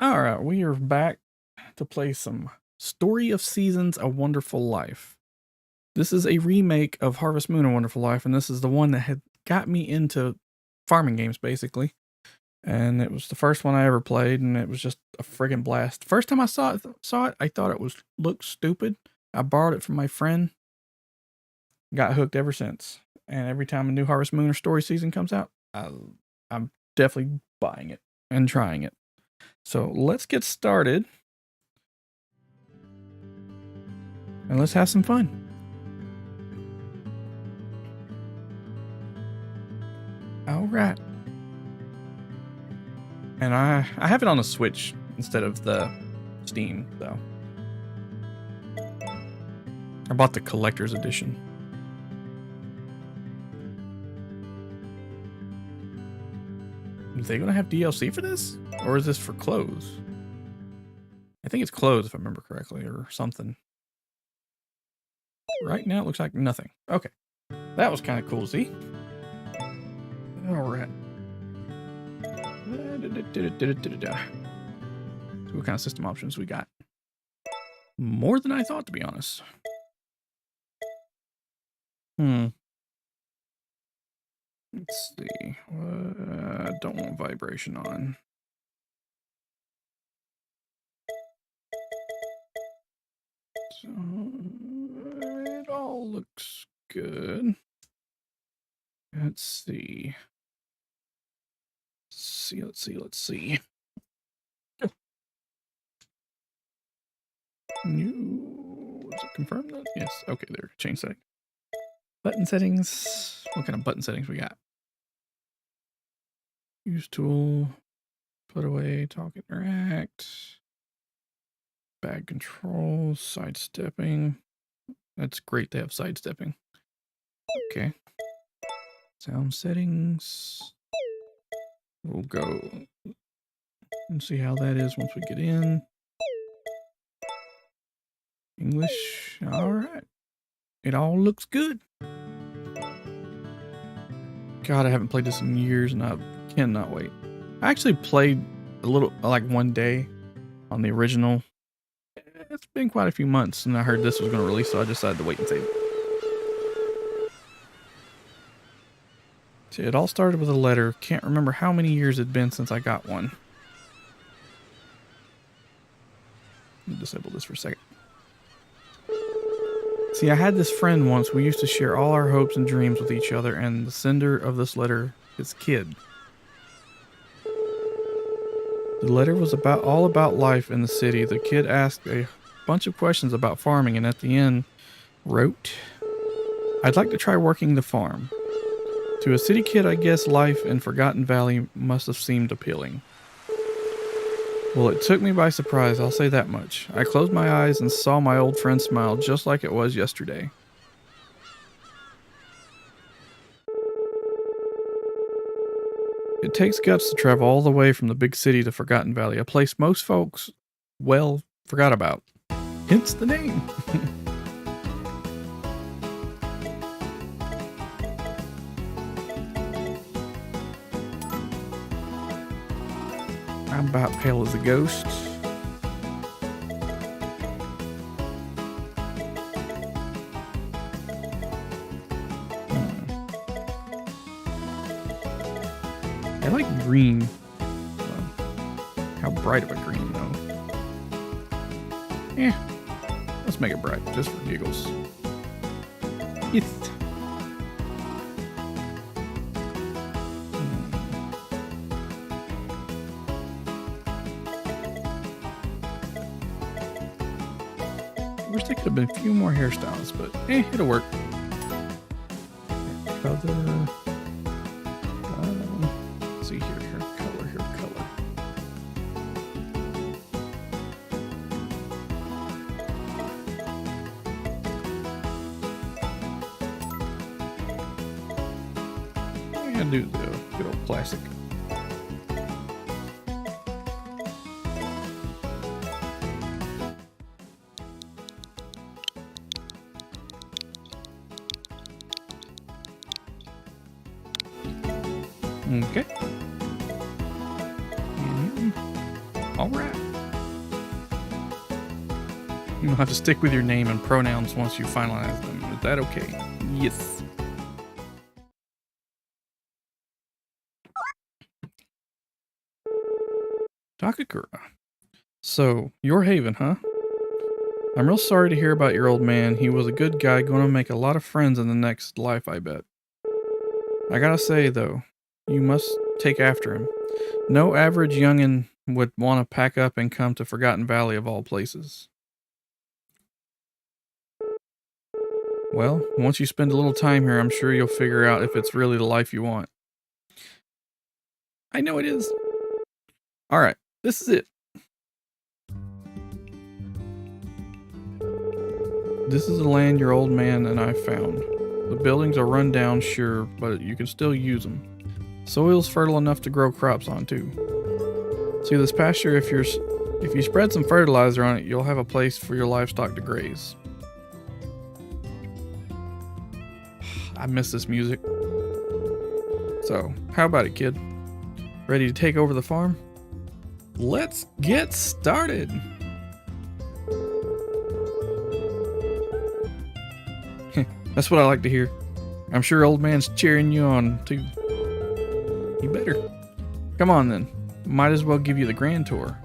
Alright, we are back to play some Story of Seasons, A Wonderful Life. This is a remake of Harvest Moon, A Wonderful Life, and this is the one that had got me into farming games, basically. And it was the first one I ever played, and it was just a friggin' blast. First time I saw it, I thought it looked stupid. I borrowed it from my friend, got hooked ever since. And every time a new Harvest Moon or Story Season comes out, I'm definitely buying it and trying it. So let's get started. And let's have some fun. All right. And I have it on a Switch instead of the Steam, though. I bought the collector's edition. Is they gonna have DLC for this? Or is this for clothes? I think it's clothes if I remember correctly, or something. Right now it looks like nothing. Okay. That was kind of cool, see? Alright. So what kind of system options we got? More than I thought, to be honest. Let's see. I don't want vibration on. So it all looks good. Let's see. Let's see. New. Was it confirmed that? Yes. Okay, there. Change setting. Button settings. What kind of button settings we got? Use tool. Put away. Talk, interact. Bag controls. Sidestepping. That's great. They have sidestepping. Okay. Sound settings. We'll go and see how that is once we get in. English. All right. It all looks good. God, I haven't played this in years and I cannot wait. I actually played a little, like one day on the original. It's been quite a few months and I heard this was going to release, so I decided to wait and save it. See, it all started with a letter. Can't remember how many years it'd been since I got one. Let me disable this for a second. See, I had this friend once. We used to share all our hopes and dreams with each other, and the sender of this letter is Kid. The letter was all about life in the city. The kid asked a bunch of questions about farming, and at the end wrote, "I'd like to try working the farm." To a city kid, I guess life in Forgotten Valley must have seemed appealing. Well, it took me by surprise, I'll say that much. I closed my eyes and saw my old friend smile just like it was yesterday. It takes guts to travel all the way from the big city to Forgotten Valley, a place most folks, well, forgot about. Hence the name. I'm about pale as a ghost. I like green. How bright of a green, though? Let's make it bright, just for giggles. Yes. Wish there could have been a few more hairstyles, but it'll work. Color. Let's see here, hair color. I'm gonna do the good old classic. Okay. Alright. You'll have to stick with your name and pronouns once you finalize them. Is that okay? Yes. Takakura. So, your haven, huh? I'm real sorry to hear about your old man. He was a good guy, going to make a lot of friends in the next life, I bet. I gotta say, though, you must take after him. No average youngin' would want to pack up and come to Forgotten Valley of all places. Well, once you spend a little time here, I'm sure you'll figure out if it's really the life you want. I know it is. Alright, this is it. This is the land your old man and I found. The buildings are run down, sure, but you can still use them. Soil's fertile enough to grow crops on, too. See, this pasture, if you spread some fertilizer on it, you'll have a place for your livestock to graze. I miss this music. So, how about it, kid? Ready to take over the farm? Let's get started! That's what I like to hear. I'm sure old man's cheering you on, too. You better. Come on, then. Might as well give you the grand tour.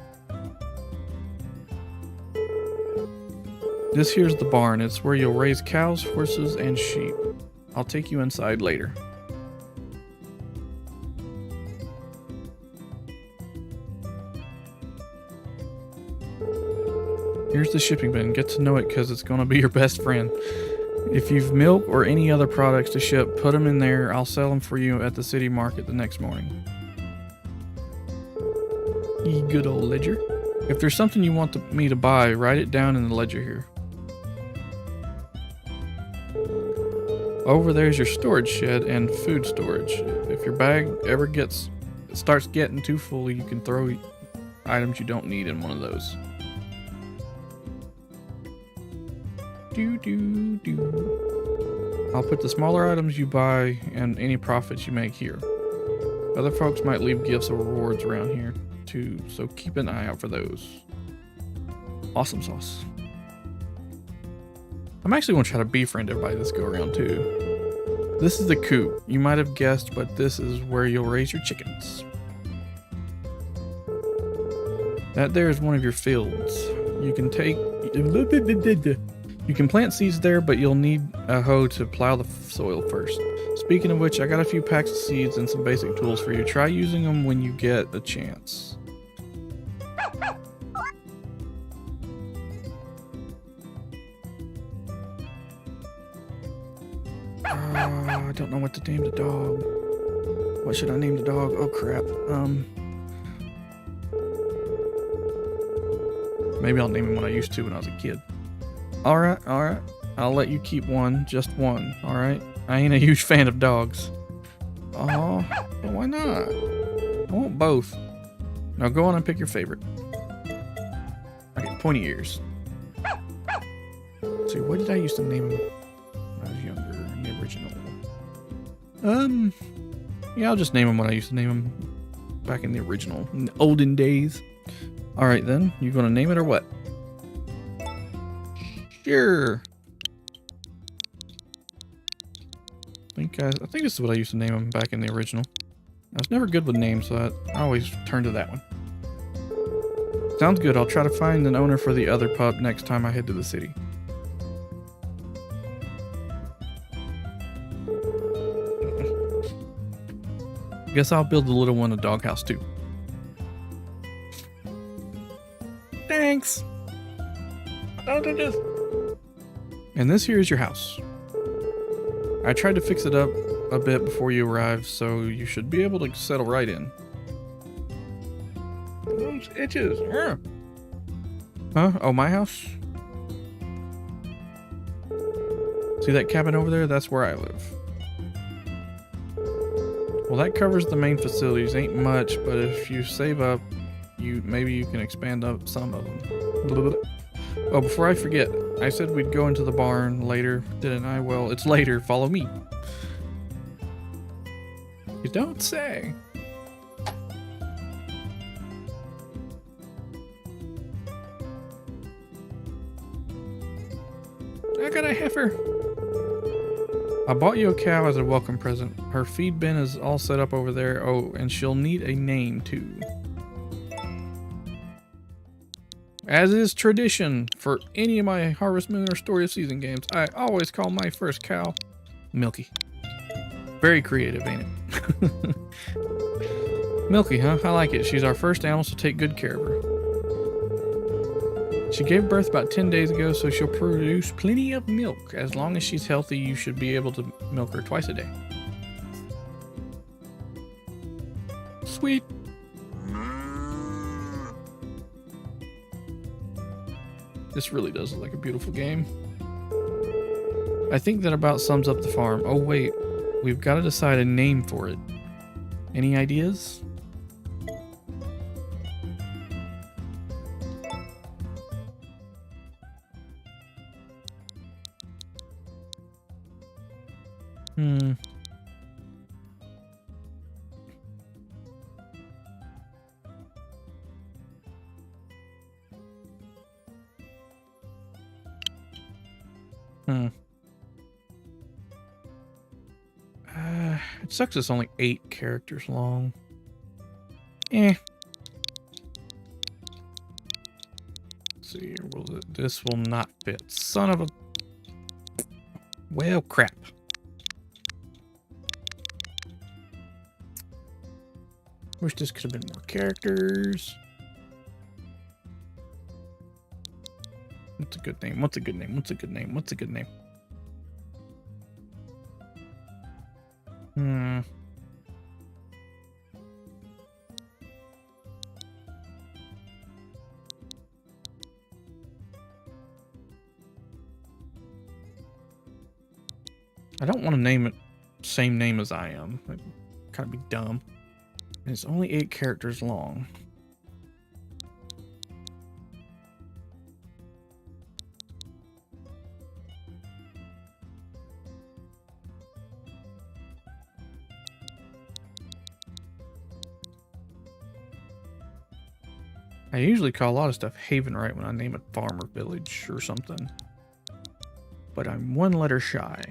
This here's the barn. It's where you'll raise cows, horses, and sheep. I'll take you inside later. Here's the shipping bin. Get to know it because it's going to be your best friend. If you've milk or any other products to ship, put them in there. I'll sell them for you at the city market the next morning. Ye good old ledger. If there's something you want me to buy, write it down in the ledger here. Over there's your storage shed and food storage. If your bag ever starts getting too full, you can throw items you don't need in one of those. I'll put the smaller items you buy and any profits you make here. Other folks might leave gifts or rewards around here too, so keep an eye out for those. Awesome sauce. I'm actually going to try to befriend everybody this go around too. This is the coop. You might have guessed, but this is where you'll raise your chickens. That there is one of your fields. You can plant seeds there, but you'll need a hoe to plow the soil first. Speaking of which, I got a few packs of seeds and some basic tools for you. Try using them when you get a chance. I don't know what to name the dog. What should I name the dog? Oh crap. Maybe I'll name him what I used to when I was a kid. Alright. I'll let you keep one, just one, alright? I ain't a huge fan of dogs. Oh, well, why not? I want both. Now go on and pick your favorite. Okay, pointy ears. Let's see, what did I used to name him when I was younger in the original? Yeah, I'll just name him what I used to name him back in the original, in the olden days. Alright then, you gonna name it or what? Sure. I think this is what I used to name him back in the original. I was never good with names, so I always turn to that one. Sounds good. I'll try to find an owner for the other pup next time I head to the city. Guess I'll build the little one a doghouse too. Thanks. Don't do this. And this here is your house. I tried to fix it up a bit before you arrived, so you should be able to settle right in. Those itches. Huh? Oh, my house? See that cabin over there? That's where I live. Well, that covers the main facilities. Ain't much, but if you save up, maybe you can expand up some of them. Oh, before I forget, I said we'd go into the barn later, didn't I? Well, it's later. Follow me. You don't say. I got a heifer. I bought you a cow as a welcome present. Her feed bin is all set up over there. Oh, and she'll need a name too. As is tradition for any of my Harvest Moon or Story of Season games, I always call my first cow Milky. Very creative, ain't it? Milky, huh? I like it. She's our first animal, so take good care of her. She gave birth about 10 days ago, so she'll produce plenty of milk. As long as she's healthy, you should be able to milk her twice a day. Sweet. This really does look like a beautiful game. I think that about sums up the farm. Oh wait, we've got to decide a name for it. Any ideas? Hmm. It sucks it's only 8 characters long. Let's see, this will not fit. Son of a... Well, crap. Wish this could have been more characters. What's a good name? What's a good name? What's a good name? What's a good name? I don't want to name it same name as I am. It'd kind of be dumb. And it's only 8 characters long. I usually call a lot of stuff Haven right when I name it farm or village or something. But I'm 1 letter shy.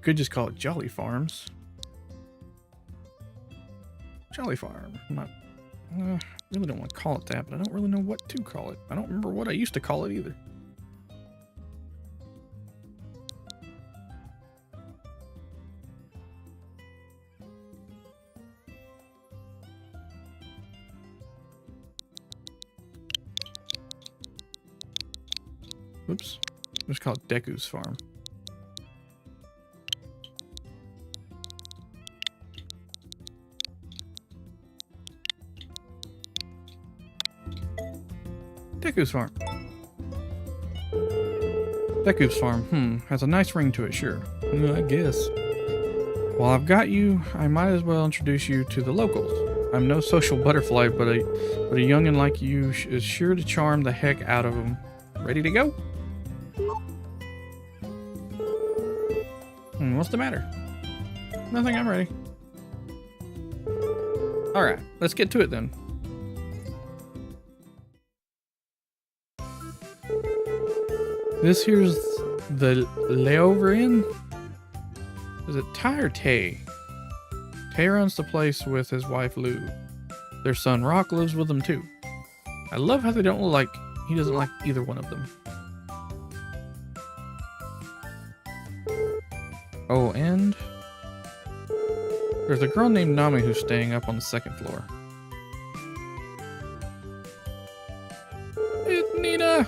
Could just call it Jolly Farms. Jolly Farm. I really don't want to call it that, but I don't really know what to call it. I don't remember what I used to call it either. Oops. Let's call it Deku's Farm. Deku's Farm. Deku's Farm, has a nice ring to it, sure. I guess. While I've got you, I might as well introduce you to the locals. I'm no social butterfly, but a youngin' like you is sure to charm the heck out of them. Ready to go? What's the matter? Nothing, I'm ready. Alright, let's get to it then. This here's the layover inn. Is it Ty or Tay? Tay runs the place with his wife Lou. Their son Rock lives with them too. I love how they don't look like he doesn't like either one of them. Oh, and there's a girl named Nami who's staying up on the 2nd floor. It's Nina!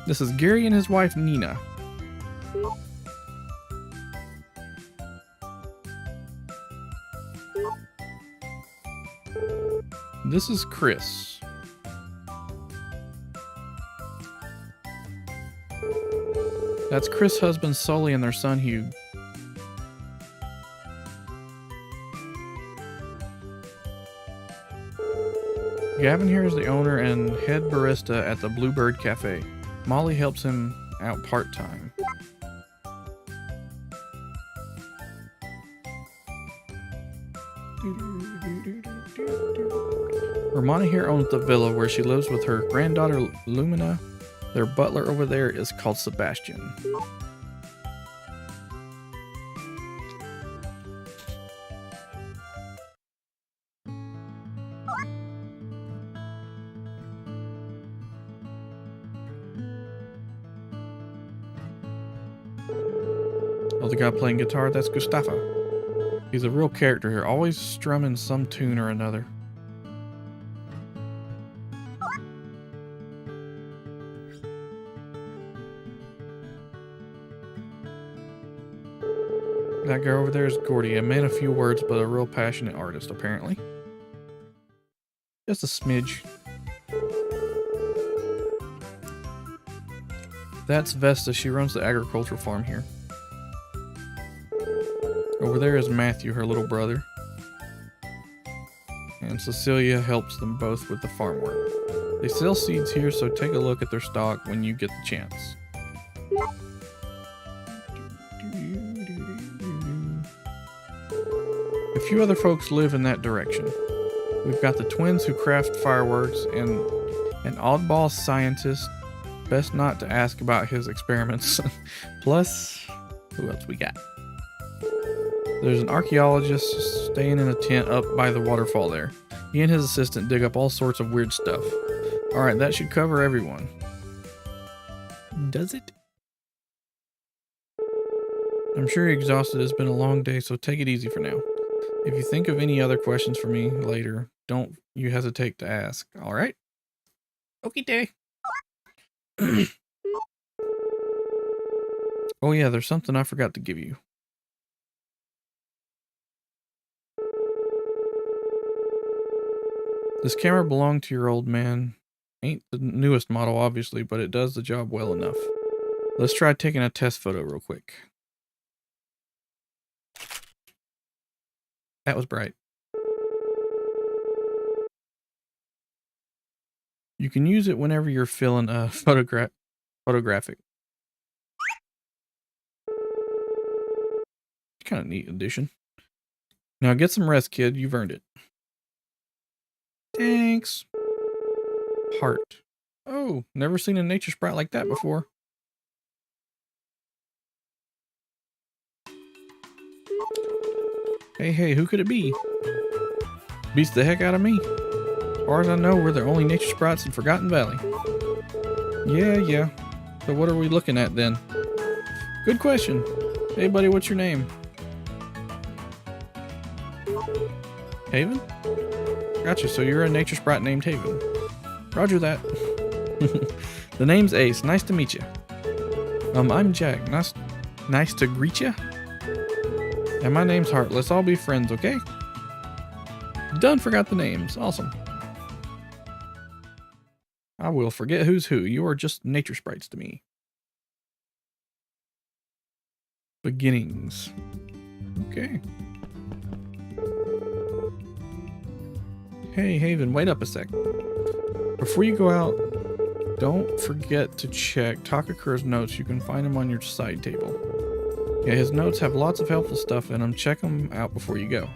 This is Gary and his wife Nina. This is Chris. That's Chris' husband Sully and their son Hugh. Gavin here is the owner and head barista at the Bluebird Cafe. Molly helps him out part-time. Romana here owns the villa where she lives with her granddaughter Lumina. Their butler over there is called Sebastian. Oh, the guy playing guitar, that's Gustafa. He's a real character here, always strumming some tune or another. That guy over there is Gordy, a man of few words, but a real passionate artist, apparently. Just a smidge. That's Vesta, she runs the agricultural farm here. Over there is Matthew, her little brother. And Cecilia helps them both with the farm work. They sell seeds here, so take a look at their stock when you get the chance. A few other folks live in that direction. We've got the twins who craft fireworks and an oddball scientist. Best not to ask about his experiments. Plus, who else we got? There's an archaeologist staying in a tent up by the waterfall there. He and his assistant dig up all sorts of weird stuff. Alright, that should cover everyone. Does it? I'm sure you're exhausted. It's been a long day, so take it easy for now. If you think of any other questions for me later, don't you hesitate to ask. Alright? Okay, day. Oh yeah, there's something I forgot to give you. This camera belonged to your old man. Ain't the newest model, obviously, but it does the job well enough. Let's try taking a test photo real quick. That was bright. You can use it whenever you're feeling photographic. Kind of neat addition. Now get some rest, kid. You've earned it. Thanks. Heart. Oh, never seen a nature sprite like that before. Hey, who could it be? Beats the heck out of me. As far as I know, we're the only nature sprites in Forgotten Valley. Yeah. So what are we looking at then? Good question. Hey buddy, what's your name? Haven? Gotcha, so you're a nature sprite named Haven. Roger that. The name's Ace. Nice to meet you. I'm Jack. Nice to greet you. And my name's Hart. Let's all be friends, okay? Done, forgot the names. Awesome. I will forget who's who. You are just nature sprites to me. Beginnings. Okay. Hey, Haven, wait up a sec. Before you go out, don't forget to check Takakuro's notes. You can find them on your side table. Yeah, his notes have lots of helpful stuff in them. Check them out before you go.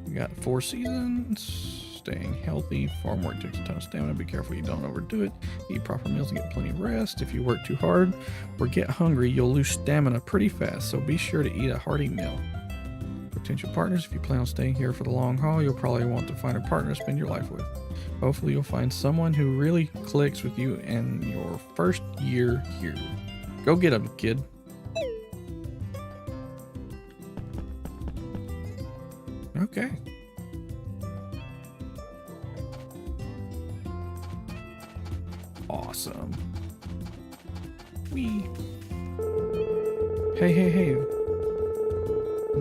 We got 4 seasons. Staying healthy. Farm work takes a ton of stamina. Be careful you don't overdo it. Eat proper meals and get plenty of rest. If you work too hard or get hungry, you'll lose stamina pretty fast, so be sure to eat a hearty meal. Potential partners. If you plan on staying here for the long haul, you'll probably want to find a partner to spend your life with. Hopefully you'll find someone who really clicks with you in your first year here. Go get them, kid. Okay. Awesome. Wee. Hey.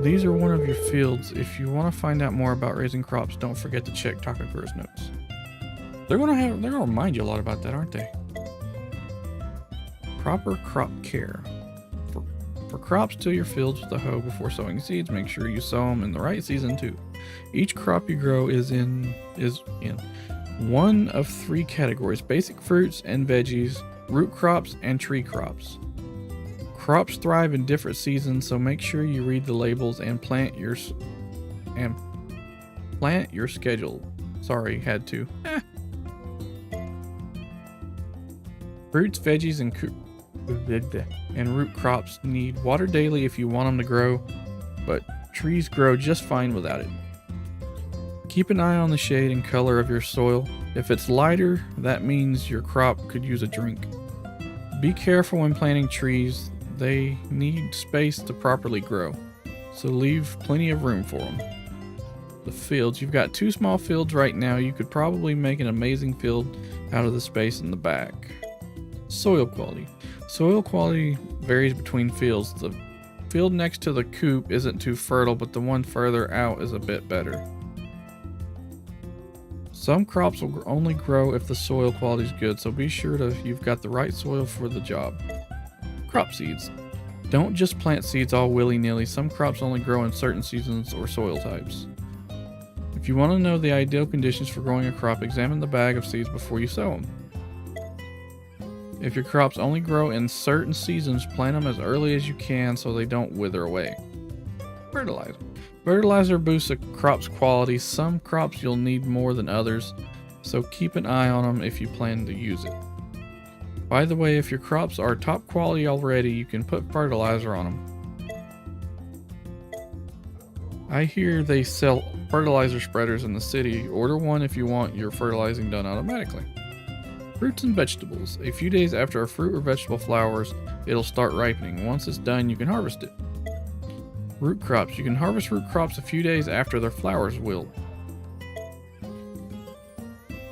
These are one of your fields. If you want to find out more about raising crops, don't forget to check Takakuro's notes. They're gonna remind you a lot about that, aren't they? Proper crop care. For crops, till your fields with a hoe before sowing seeds. Make sure you sow them in the right season too. Each crop you grow is in one of 3 categories: basic fruits and veggies, root crops, and tree crops. Crops thrive in different seasons, so make sure you read the labels and plant your schedule. Sorry, had to. Fruits, veggies, and root crops need water daily if you want them to grow, but trees grow just fine without it. Keep an eye on the shade and color of your soil. If it's lighter, that means your crop could use a drink. Be careful when planting trees. They need space to properly grow, so leave plenty of room for them. The fields. You've got 2 small fields right now. You could probably make an amazing field out of the space in the back. Soil quality. Soil quality varies between fields. The field next to the coop isn't too fertile, but the one further out is a bit better. Some crops will only grow if the soil quality is good, so be sure you've got the right soil for the job. Crop seeds. Don't just plant seeds all willy-nilly. Some crops only grow in certain seasons or soil types. If you want to know the ideal conditions for growing a crop, examine the bag of seeds before you sow them. If your crops only grow in certain seasons, plant them as early as you can so they don't wither away. Fertilizer. Fertilizer boosts a crop's quality. Some crops you'll need more than others, so keep an eye on them if you plan to use it. By the way, if your crops are top quality already, you can put fertilizer on them. I hear they sell fertilizer spreaders in the city. Order one if you want your fertilizing done automatically. Fruits and vegetables. A few days after a fruit or vegetable flowers, it'll start ripening. Once it's done, you can harvest it. Root crops. You can harvest root crops a few days after their flowers wilt.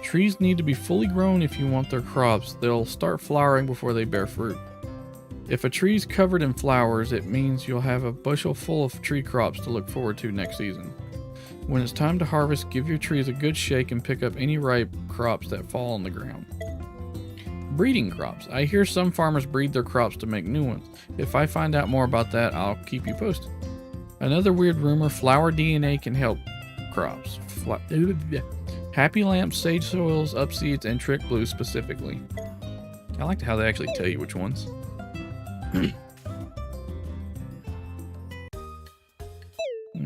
Trees need to be fully grown if you want their crops. They'll start flowering before they bear fruit. If a tree's covered in flowers, it means you'll have a bushel full of tree crops to look forward to next season. When it's time to harvest, give your trees a good shake and pick up any ripe crops that fall on the ground. Breeding crops. I hear some farmers breed their crops to make new ones. If I find out more about that, I'll keep you posted. Another weird rumor, flower DNA can help crops. Happy lamps, sage soils, upseeds, and trick blue specifically. I like how they actually tell you which ones.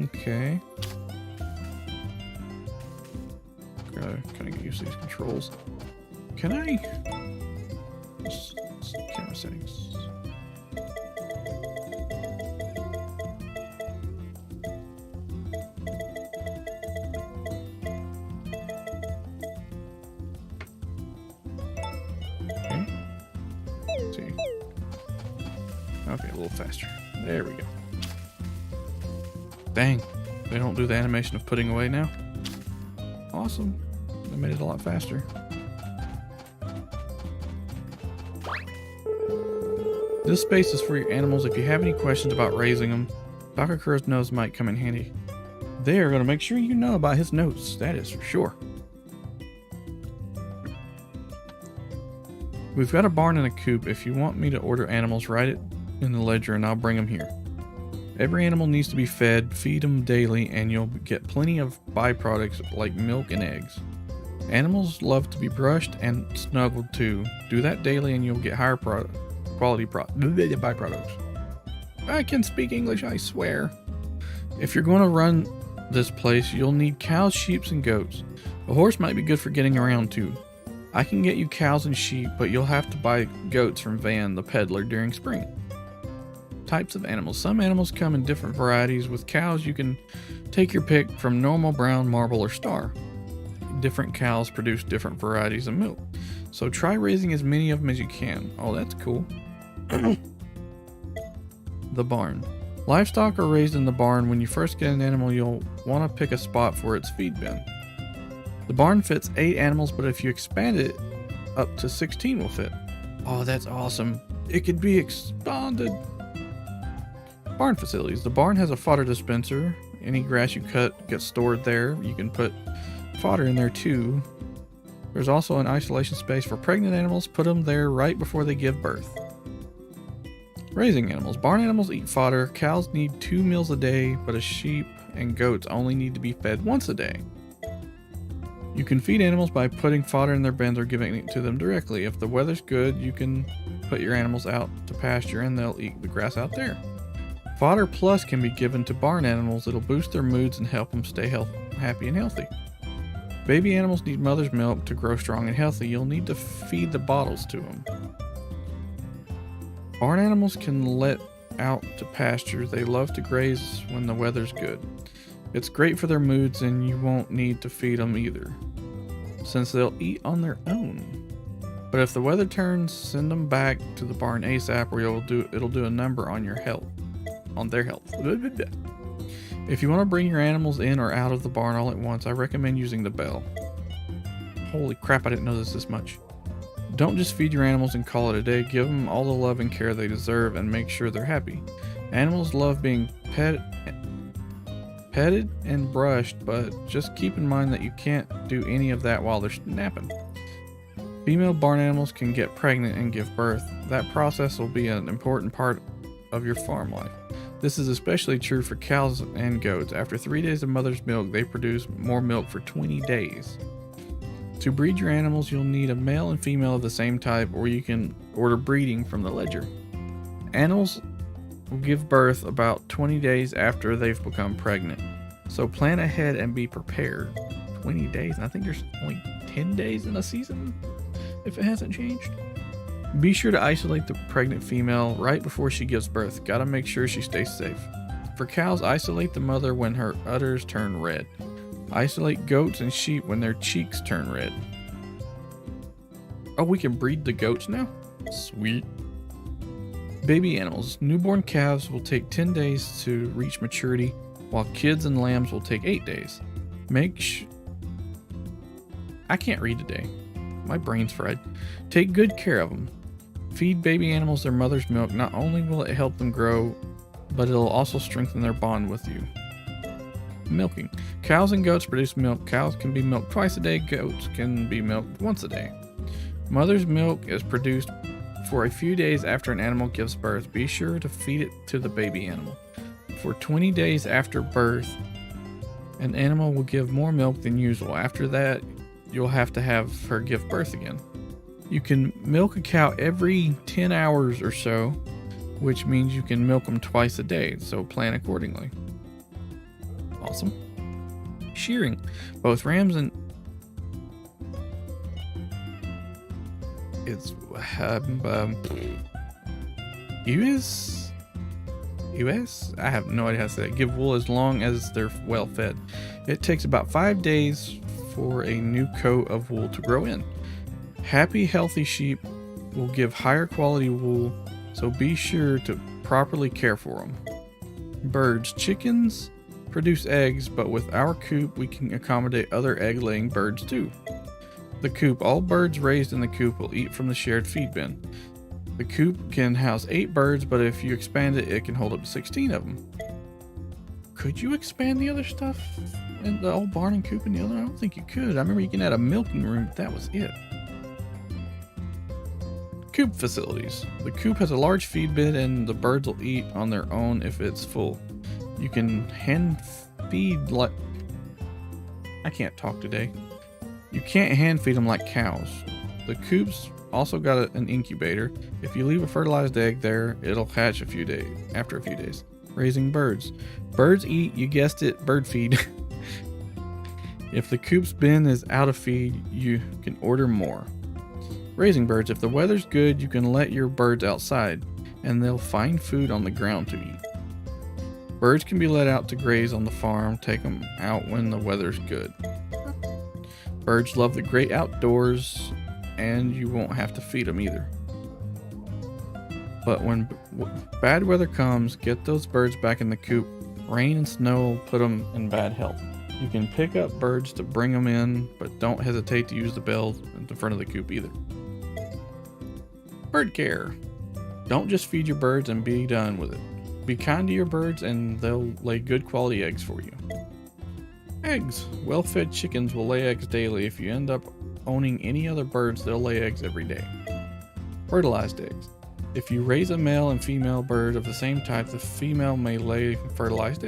Okay. Gotta kind of get used to these controls. Can I? Camera settings. Okay, a little faster. There we go. Dang, they don't do the animation of putting away now. Awesome. They made it a lot faster. This space is for your animals. If you have any questions about raising them, Dr. Kerr's notes might come in handy. They are going to make sure you know about his notes. That is for sure. We've got a barn and a coop. If you want me to order animals, write it in the ledger and I'll bring them here. Every animal needs to be fed. Feed them daily and you'll get plenty of byproducts like milk and eggs. Animals love to be brushed and snuggled too. Do that daily and you'll get higher quality byproducts. I can speak English, I swear. If you're going to run this place, you'll need cows, sheep, and goats. A horse might be good for getting around too. I can get you cows and sheep, but you'll have to buy goats from Van, the peddler, during spring. Types of animals. Some animals come in different varieties. With cows, you can take your pick from normal, brown, marble, or star. Different cows produce different varieties of milk, so try raising as many of them as you can. Oh, that's cool. The barn. Livestock are raised in the barn. When you first get an animal, you'll want to pick a spot for its feed bin. The barn fits 8 animals, but if you expand it, up to 16 will fit. Oh, that's awesome. It could be expanded. Barn facilities. The barn has a fodder dispenser. Any grass you cut gets stored there. You can put fodder in there too. There's also an isolation space for pregnant animals. Put them there right before they give birth. Raising animals. Barn animals eat fodder. Cows need 2 meals a day, but a sheep and goats only need to be fed once a day. You can feed animals by putting fodder in their bins or giving it to them directly. If the weather's good, you can put your animals out to pasture and they'll eat the grass out there. Fodder Plus can be given to barn animals. It'll boost their moods and help them stay happy and healthy. Baby animals need mother's milk to grow strong and healthy. You'll need to feed the bottles to them. Barn animals can let out to pasture. They love to graze when the weather's good. It's great for their moods and you won't need to feed them either, since they'll eat on their own. But if the weather turns, send them back to the barn ASAP or it'll do a number on their health. If you want to bring your animals in or out of the barn all at once, I recommend using the bell. Holy crap, I didn't know this much. Don't just feed your animals and call it a day. Give them all the love and care they deserve and make sure they're happy. Animals love being petted and brushed, but just keep in mind that you can't do any of that while they're napping. Female barn animals can get pregnant and give birth. That process will be an important part of your farm life. This is especially true for cows and goats. After 3 days of mother's milk, they produce more milk for 20 days. To breed your animals, you'll need a male and female of the same type, or you can order breeding from the ledger. Animals will give birth about 20 days after they've become pregnant. So plan ahead and be prepared. 20 days, and I think there's only 10 days in a season, if it hasn't changed. Be sure to isolate the pregnant female right before she gives birth. Gotta make sure she stays safe. For cows, isolate the mother when her udders turn red. Isolate goats and sheep when their cheeks turn red. Oh, we can breed the goats now? Sweet. Baby animals. Newborn calves will take 10 days to reach maturity, while kids and lambs will take 8 days. I can't read today. My brain's fried. Take good care of them. Feed baby animals their mother's milk. Not only will it help them grow, but it'll also strengthen their bond with you. Milking. Cows and goats produce milk. Cows can be milked twice a day. Goats can be milked once a day. Mother's milk is produced for a few days after an animal gives birth. Be sure to feed it to the baby animal. For 20 days after birth, an animal will give more milk than usual. After that, you'll have to have her give birth again. You can milk a cow every 10 hours or so, which means you can milk them twice a day, so plan accordingly. Awesome. Shearing. Both rams and US? I have no idea how to say it. Give wool as long as they're well fed. It takes about 5 days for a new coat of wool to grow in. Happy, healthy sheep will give higher quality wool, so be sure to properly care for them. Birds. Chickens produce eggs, but with our coop, we can accommodate other egg-laying birds too. The coop. All birds raised in the coop will eat from the shared feed bin. The coop can house 8 birds, but if you expand it, it can hold up to 16 of them. Could you expand the other stuff in the old barn and coop and the other? I don't think you could. I remember you can add a milking room, but that was it. Coop facilities. The coop has a large feed bin and the birds will eat on their own if it's full. You can hand feed like... I can't talk today. You can't hand feed them like cows. The coop's also got an incubator. If you leave a fertilized egg there, it'll hatch after a few days. Raising birds. Birds eat, you guessed it, bird feed. If the coop's bin is out of feed, you can order more. Raising birds. If the weather's good, you can let your birds outside, and they'll find food on the ground to eat. Birds can be let out to graze on the farm. Take them out when the weather's good. Birds love the great outdoors, and you won't have to feed them either. But when bad weather comes, get those birds back in the coop. Rain and snow will put them in bad health. You can pick up birds to bring them in, but don't hesitate to use the bell in the front of the coop either. Bird care. Don't just feed your birds and be done with it. Be kind to your birds and they'll lay good quality eggs for you. Eggs. Well-fed chickens will lay eggs daily. If you end up owning any other birds, they'll lay eggs every day. Fertilized eggs. If you raise a male and female bird of the same type, the female may lay fertilized